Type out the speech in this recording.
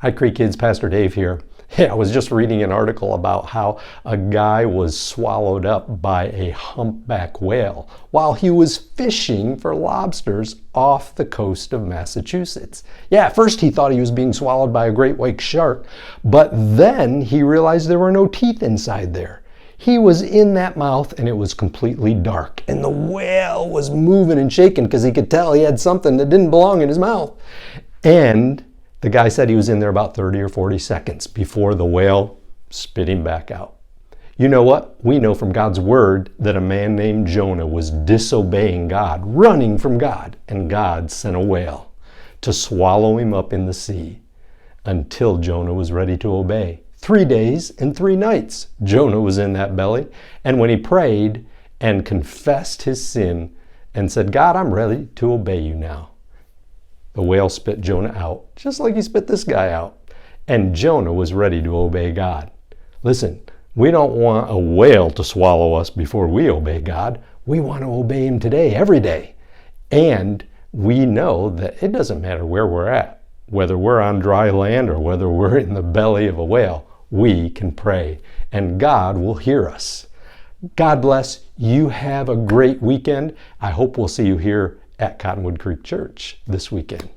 Hi, Creek Kids, Pastor Dave here. I was just reading an article about how a guy was swallowed up by a humpback whale while he was fishing for lobsters off the coast of Massachusetts. Yeah, at first he thought he was being swallowed by a great white shark, but then he realized there were no teeth inside there. He was in that mouth and it was completely dark, and the whale was moving and shaking because he could tell he had something that didn't belong in his mouth. And the guy said he was in there about 30 or 40 seconds before the whale spit him back out. You know what? We know from God's word that a man named Jonah was disobeying God, running from God, and God sent a whale to swallow him up in the sea until Jonah was ready to obey. 3 days and 3 nights Jonah was in that belly, and when he prayed and confessed his sin and said, God, I'm ready to obey you now, the whale spit Jonah out, just like he spit this guy out. And Jonah was ready to obey God. Listen, we don't want a whale to swallow us before we obey God. We want to obey him today, every day. And we know that it doesn't matter where we're at, whether we're on dry land or whether we're in the belly of a whale, we can pray and God will hear us. God bless. You have a great weekend. I hope we'll see you here at Cottonwood Creek Church this weekend.